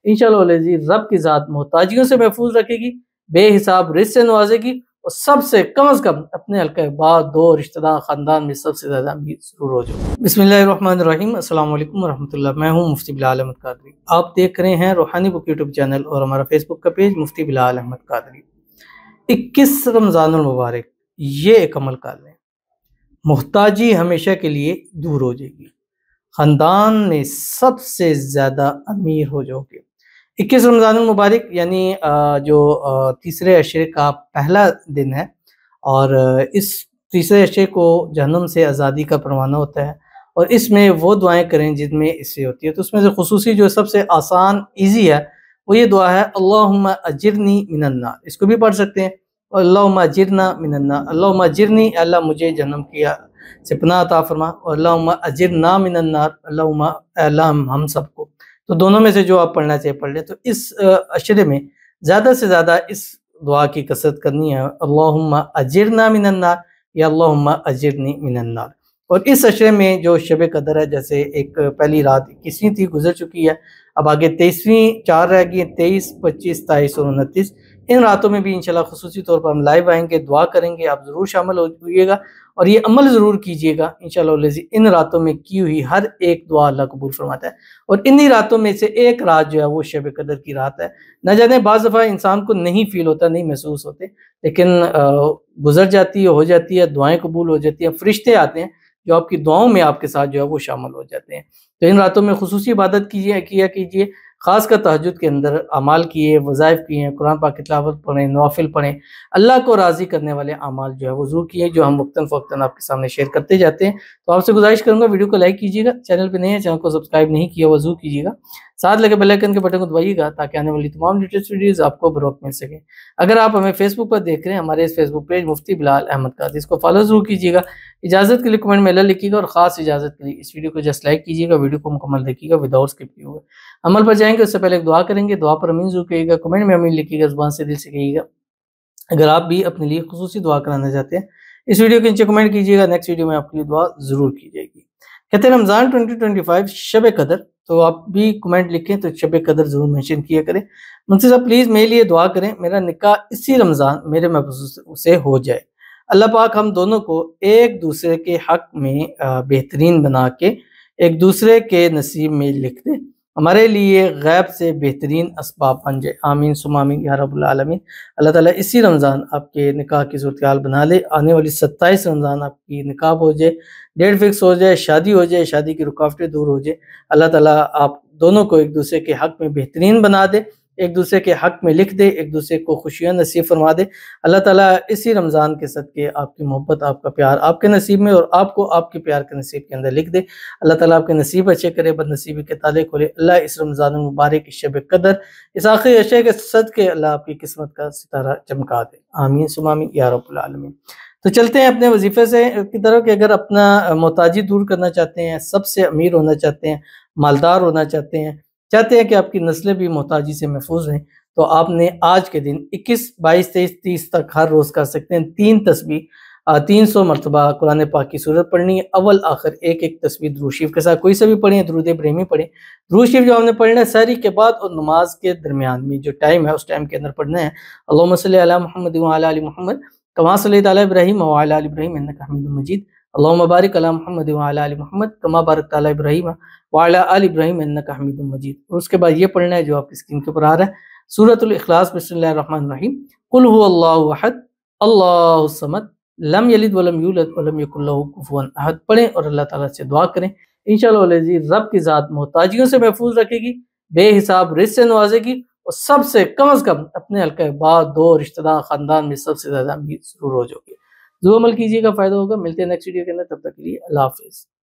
इंशाअल्लाह जी रब की ज़ात मोहताजियों से महफूज रखेगी, बेहिसाब रिज़्क़ से नवाजेगी और सबसे कम अज़ कम अपने हल्का अहबाब, दो रिश्तेदार, ख़ानदान में सबसे ज़्यादा अमीर ज़रूर हो जाओ। बिस्मिल्लाहिर्रहमानिर्रहीम, अस्सलाम वालेकुम वरहमतुल्लाह। मैं हूँ मुफ्ती बिलाल अहमद कादरी। आप देख रहे हैं रूहानी बुक यूट्यूब चैनल और हमारा फेसबुक का पेज मुफ्ती बिलाल अहमद कादरी। 21 रमज़ानुल मुबारक, ये एक अमल कर लें, मोहताजी हमेशा के लिए दूर हो जाएगी, ख़ानदान में सबसे ज़्यादा अमीर हो जाओगे। 21 रमज़ानुल मुबारक यानी जो तीसरे अशरे का पहला दिन है और इस तीसरे अशरे को जहन्नुम से आज़ादी का परवाना होता है और इसमें वो दुआएं करें जिनमें इससे होती है। तो उसमें से खुसूसी जो सबसे आसान ईजी है वो ये दुआ है, अल्लाहुम्मा अजिरनी मिनन नार। इसको भी पढ़ सकते हैं, अल्लाहुम्मा अजिरना मिनन नार। अल्लाहुम्मा अजिरनी, अल्लाह मुझे जन्नम किया से पनाह अता फरमा, और अल्लाहुम्मा अजिरना मिनन नार, अल्लाहुम्मा अल्लाह हम सबको। तो दोनों में से जो आप पढ़ना चाहिए पढ़ लें। तो इस अशरे में ज़्यादा से ज़्यादा इस दुआ की कसरत करनी है, अल्लाहुम्मा अजिरना मिनन नार या अल्लाहुम्मा अजिरनी मिनन नार। और इस अशरे में जो शब कदर है, जैसे एक पहली रात 21वीं थी, गुजर चुकी है, अब आगे 23वीं 4 रह गई, 23, 25, 27 और 29। इन रातों में भी इंशाल्लाह खुसूसी तौर पर हम लाइव आएंगे, दुआ करेंगे। आप ज़रूर शामिल होइएगा और ये अमल ज़रूर कीजिएगा। इंशाल्लाह इन रातों में की हुई हर एक दुआ अल्लाह कबूल फरमाता है और इन्हीं रातों में से एक रात जो है वो शब कदर की रात है। न जाने बाज़ दफ़ा इंसान को नहीं फील होता, नहीं महसूस होते, लेकिन गुजर जाती है, हो जाती है, दुआएं कबूल हो जाती हैं, फरिश्ते आते हैं जो आपकी दुआओं में आपके साथ जो है वो शामिल हो जाते हैं। तो इन रातों में खुसूसी इबादत कीजिए, ख़ासकर तहज्जुद के अंदर अमाल किए, वज़ाइफ किए, कुरान पाक की तिलावत पढ़ें, नवाफ़िल पढ़ें, अल्लाह को राज़ी करने वाले अमाल जो है वो ज़रूर किए, जो हम वक्तन-फ़वक्तन आपके सामने शेयर करते जाते हैं। तो आपसे गुज़ारिश करूँगा वीडियो को लाइक कीजिएगा, चैनल पे नए हैं, चैनल को सब्सक्राइब नहीं किया वो ज़रूर कीजिएगा, साथ लगे बेल आइकन के बटन को दबाइएगा ताकि आने वाली तमाम लेटेस्ट वीडियोज़ आपको बर वक्त मिल सकें। अगर आप हमें फेसबुक पर देख रहे हैं, हमारे इस फेसबुक पेज मुफ्ती बिलाल अहमद कादरी, इसको फॉलो ज़रूर कीजिएगा। इजाज़त के लिए कमेंट में अल्लाह लिखिएगा और ख़ास इजाज़त के लिए इस वीडियो को जस्ट लाइक कीजिएगा, वीडियो को मुकम्मल देखिएगा विदाउट स्किप किए हुए। अमल पर जाएँगे उससे पहले एक दुआ करेंगे, दुआ पर आमीन ज़रूर कहिएगा, कमेंट में आमीन लिखिएगा, ज़ुबान से दिल से कहिएगा। अगर आप भी अपने लिए खुसूसी दुआ कराना चाहते हैं, इस वीडियो के नीचे कमेंट कीजिएगा, नेक्स्ट वीडियो में आपके लिए दुआ ज़रूर की जाएगी। कहते हैं रमज़ान 2025 शब कदर, तो आप भी कमेंट लिखें तो शब कदर ज़रूर मेंशन किया करें। मुझसे साहब प्लीज़ मेरे लिए दुआ करें, मेरा निकाह इसी रमज़ान मेरे महबूब से हो जाए। अल्लाह पाक हम दोनों को एक दूसरे के हक़ में बेहतरीन बना के एक दूसरे के नसीब में लिख दे, हमारे लिए गैब से बेहतरीन असबाब बन जाए। आमीन सुम्मा आमीन या रब्बुल आलमीन। अल्लाह ताला इसी रमज़ान आपके निकाह की सूरत-ए-हाल बना ले, आने वाली 27 रमज़ान आपकी निकाह हो जाए, डेट फिक्स हो जाए, शादी हो जाए, शादी की रुकावटें दूर हो जाए। अल्लाह ताला आप दोनों को एक दूसरे के हक़ में बेहतरीन बना दे, एक दूसरे के हक़ में लिख दे, एक दूसरे को खुशियाँ नसीब फरमा दे। अल्लाह ताला इसी रमज़ान के सदके आपकी मोहब्बत, आपका प्यार आपके नसीब में और आपको आपके प्यार के नसीब के अंदर लिख दे। अल्लाह ताला आपके नसीब अच्छे करे, बदनसीबी के ताले खोले। अल्लाह इस रमज़ान मुबारक की शब कदर, इस आखिरी अशरे के सदके अल्लाह आपकी किस्मत का सितारा चमका दे। आमीन सुम्मा आमीन या रब्बुल आलमीन। तो चलते हैं अपने वजीफ़े से की तरफ कि अगर अपना मोहताजी दूर करना चाहते हैं, सबसे अमीर होना चाहते हैं, मालदार होना चाहते हैं कि आपकी नस्लें भी मोहताजी से महफूज रहें, तो आपने आज के दिन 21, 22, 23, 30 तक हर रोज़ कर सकते हैं 3 तस्बीह, 300 मरतबा कुरान पाक की सूरत पढ़नी है, अव्वल आखिर एक-एक तस्बीह दुरूद शरीफ के साथ कोई सा भी पढ़ें, दुरूद इब्राहिमी पढ़ें। दुरूद शरीफ जो हमने पढ़ना है सहरी के बाद और नमाज के दरमियान में जो टाइम है उस टाइम के अंदर पढ़ना है। अल्लाहुम्मा सल्लि अला मुहम्मद व अला आलि मुहम्मद कमा सल्लैता अला इब्राहीम व अला आलि इब्राहीम इन्नका हमीदुम मजीद। अल्लाहुम्मा बारिक अला मुहम्मद व अला आलि मुहम्मद कमा बारकता अला इब्राहीम व अला आलि इब्राहीम इन्नका हमीदुम मजीद। और उसके बाद ये पढ़ना है जो आपकी स्क्रीन के ऊपर आ रहा है, सूरतुल इखलास, बिस्मिल्लाहिर रहमानिर रहीम, कुल हुवल्लाहु अहद, अल्लाहुस समद, लम यलिद वलम यूलद वलम यकुल लहू कुफुवन अहद पढ़ें और अल्लाह ताला से दुआ करें। इंशाअल्लाह जी रब की ज़ात मोहताजियों से महफूज रखेगी, बेहिसाब रिज़्क़ से नवाजेगी और सबसे कम अज़ कम अपने हल्का अहबाब, दो रिश्तेदार, ख़ानदान में सबसे ज़्यादा अमीर ज़रूर हो जाओगे। ज़रूर अमल कीजिएगा, फ़ायदा होगा। मिलते हैं नेक्स्ट वीडियो के अंदर, तब तक के लिए अल्लाह हाफ़िज़।